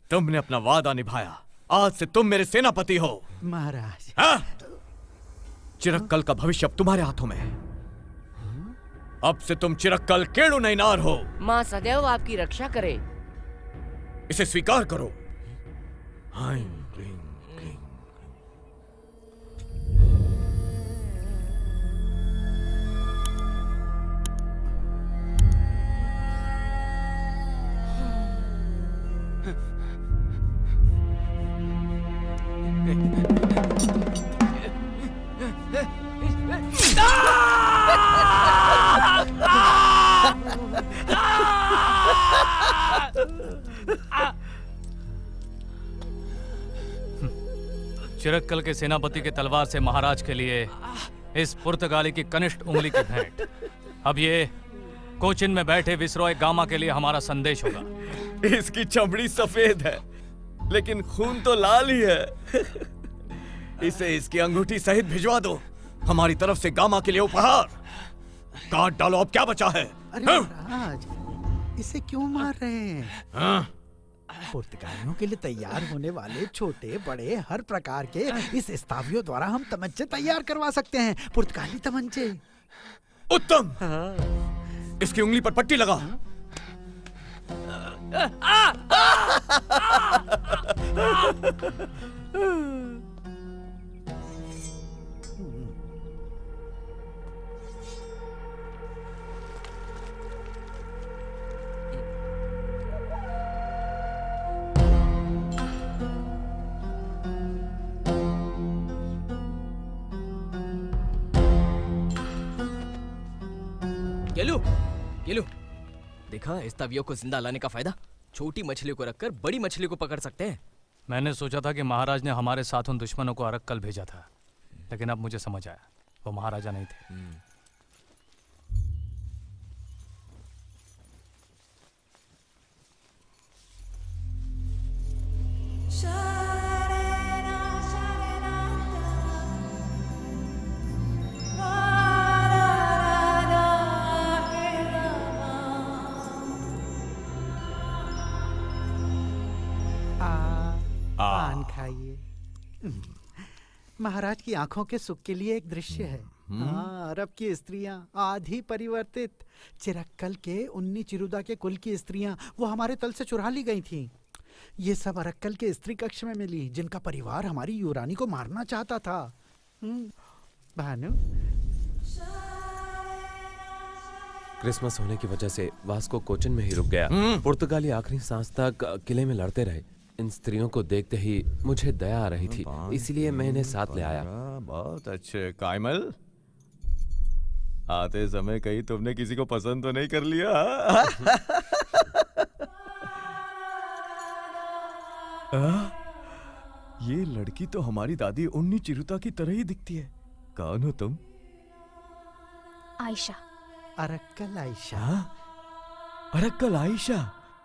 तुमने अपना वादा निभाया। आज से तुम मेरे सेनापति हो। महाराज। चिरक्कल का भविष्य अब तुम्हारे हाथों में है। अब से तुम चिरक्कल केळू नैनार हो। माँ सदैव आपकी रक्षा करे। इसे स्वीकार करो। हाय क्लीं क्लीं। चिरक्कल के सेनापति के तलवार से महाराज के लिए इस पुर्तगाली की कनिष्ठ उंगली की भेंट। अब ये कोचिन में बैठे विसरॉय गामा के लिए हमारा संदेश होगा। इसकी चमड़ी सफेद है लेकिन खून तो लाल ही है। इसे इसकी अंगूठी सहित भिजवा दो। हमारी तरफ से गामा के लिए उपहार। काट डालो, अब क्या बचा है? अरे महाराज, इसे क्यों मार रहे हैं? पुर्तगालियों के लिए तैयार होने वाले छोटे बड़े हर प्रकार के इस स्तावियों द्वारा हम तमंचे तैयार करवा सकते हैं। पुर्तगाली तमंचे। उत्तम। इसकी उंगली पर पट्टी लगा। ये लो, देखा इस तवियों को जिंदा लाने का फायदा। छोटी मछली को रखकर बड़ी मछली को पकड़ सकते हैं। मैंने सोचा था कि महाराज ने हमारे साथ उन दुश्मनों को अरक्कल भेजा था, लेकिन अब मुझे समझ आया वो महाराजा नहीं थे। पान खाइए। महाराज की आंखों के सुख के लिए एक दृश्य है। हाँ, अरब की स्त्रियां आधी परिवर्तित। चिरक्कल के उन्नी चिरुदा के कुल की स्त्रियां वो हमारे तल से चुरा ली गई थीं। ये सब अरक्कल के स्त्री कक्ष में मिली, जिनका परिवार हमारी युवरानी को मारना चाहता था। भानु, क्रिसमस होने की वजह से वास्को कोचिन में ही रुक गया। पुर्तगाली आखिरी सांस तक किले में लड़ते रहे। इन स्त्रियों को देखते ही मुझे दया आ रही थी, इसलिए मैं इन्हें साथ ले आया। बहुत अच्छे कायमल। आते समय कहीं तुमने किसी को पसंद तो नहीं कर लिया? ये लड़की तो हमारी दादी उन्नी चिरुता की तरह ही दिखती है। कौन हो तुम? आयशा। अरक्कल आयशा। अरक्कल आयशा,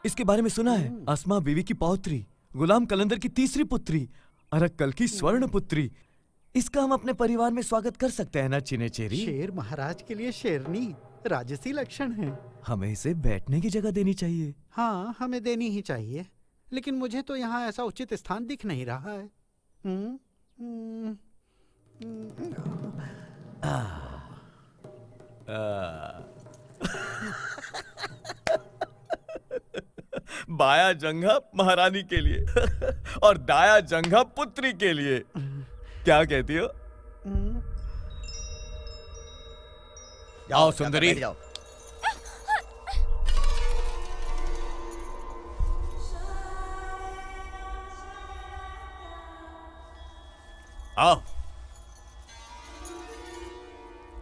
इसके बारे में सुना है। अस्मा बीवी की पौत्री, गुलाम कलंदर की तीसरी पुत्री, अरक्कल की स्वर्ण पुत्री। इसका हम अपने परिवार में स्वागत कर सकते हैं ना चिनेचेरी? शेर महाराज के लिए शेरनी राजसी लक्षण है। हमें इसे बैठने की जगह देनी चाहिए। हाँ, हमें देनी ही चाहिए, लेकिन मुझे तो यहाँ ऐसा उचित स्थान दिख नहीं रहा है। बाया जंघा महारानी के लिए और दाया जंघा पुत्री के लिए। क्या कहती हो? जाओ सुंदरी। जाओ। आओ।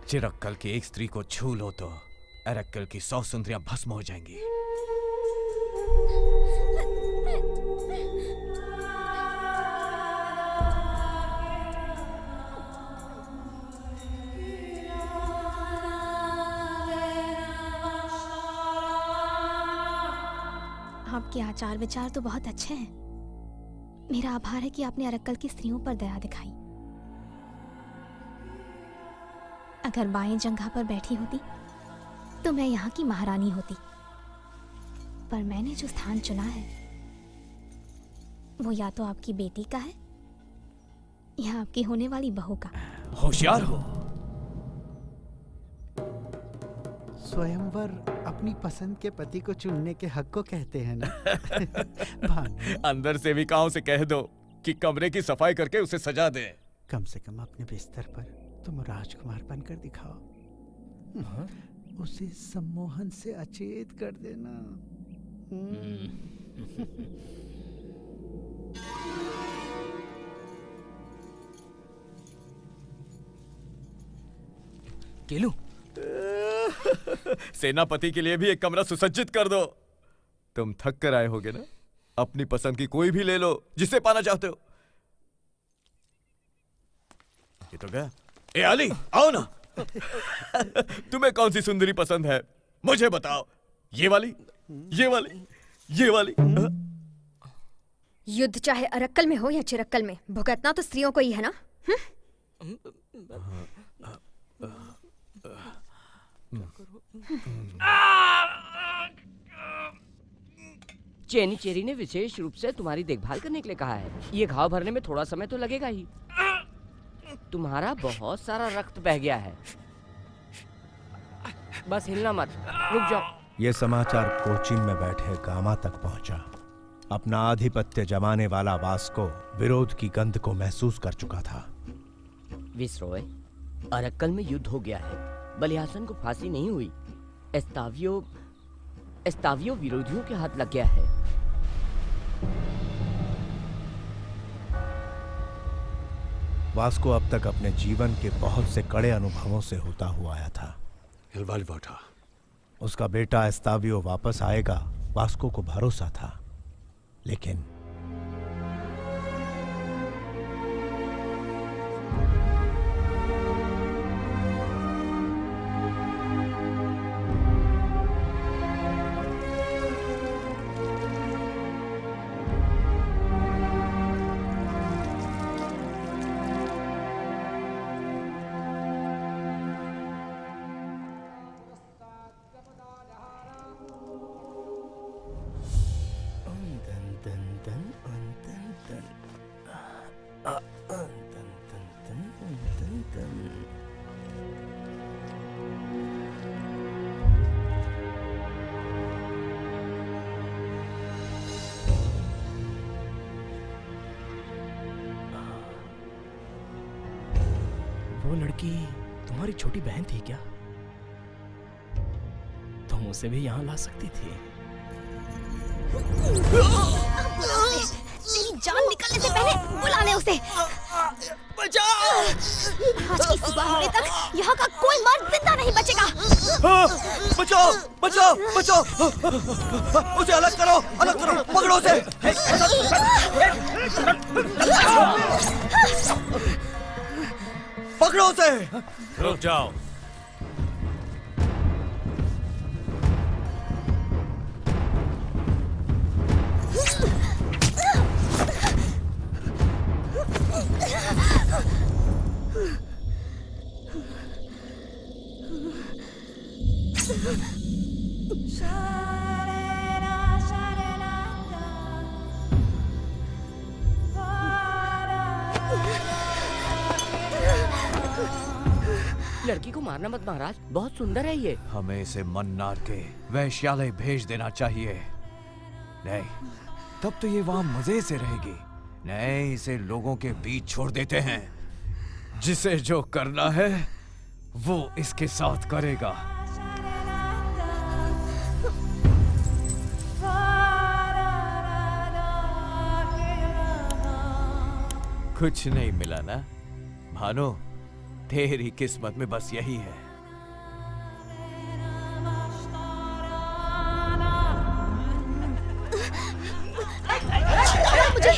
चिरक्कल की एक स्त्री को छू लो तो अरक्कल की 100 सुंदरियां भस्म हो जाएंगी। आपके आचार विचार तो बहुत अच्छे हैं। मेरा आभार है कि आपने अरक्कल की स्त्रियों पर दया दिखाई। अगर बाएं जंघा पर बैठी होती तो मैं यहाँ की महारानी होती, पर मैंने जो स्थान चुना है वो या तो आपकी बेटी का है या आपकी होने वाली बहू का। होशियार हो। स्वयंवर अपनी पसंद के पति को चुनने के हक को कहते हैं ना। भानु, अंदर सेविकाओं से कह दो कि कमरे की सफाई करके उसे सजा दे। कम से कम अपने बिस्तर पर तुम राजकुमार बनकर दिखाओ। उसे सम्मोहन से अचेत कर देना। केलू, सेनापति के लिए भी एक कमरा सुसज्जित कर दो। तुम थक कर आए होगे ना, अपनी पसंद की कोई भी ले लो जिसे पाना चाहते हो। ये तो गया। ए अली, आओ ना। तुम्हें कौन सी सुंदरी पसंद है मुझे बताओ। ये वाली, ये वाली, ये वाली। युद्ध चाहे अरक्कल में हो या चिरक्कल में, भुगतना तो स्त्रियों को ही है ना। चेनी चेरी ने विशेष रूप से तुम्हारी देखभाल करने के लिए कहा है। ये घाव भरने में थोड़ा समय तो लगेगा ही। तुम्हारा बहुत सारा रक्त बह गया है। बस हिलना मत, रुक जाओ। ये समाचार कोचीन में बैठे गामा तक पहुंचा। अपना आधिपत्य जमाने वाला वास्को विरोध की गंध को महसूस कर चुका था। विसरॉय, अरक्कल में युद्ध हो गया है। बलिहासन को फांसी नहीं हुई। एस्तावियो विरोधियों के हाथ लग गया है। वास्को अब तक अपने जीवन के बहुत से कड़े अनुभवों से होता हुआ आया था। उसका बेटा एस्तावियो वापस आएगा, वास्को को भरोसा था, लेकिन वो लड़की तुम्हारी छोटी बहन थी क्या? तुम उसे भी यहाँ ला सकती थी। तेरी जान निकलने से पहले बुला ले उसे। बचाओ! आज की सुबह होने तक यहाँ का कोई मर्द जिंदा नहीं बचेगा। बचाओ, बचाओ, बचाओ। उसे अलग करो, पकड़ो उसे। पकड़ो उसे। रुक जाओ। लड़की को मारना मत महाराज, बहुत सुंदर है ये। हमें इसे मन्नार के वैश्यालय भेज देना चाहिए। नहीं, तब तो ये वहां मजे से रहेगी। नहीं, इसे लोगों के बीच छोड़ देते हैं। जिसे जो करना है वो इसके साथ करेगा। कुछ नहीं मिला ना भानु? तेरी किस्मत में बस यही है। मुझे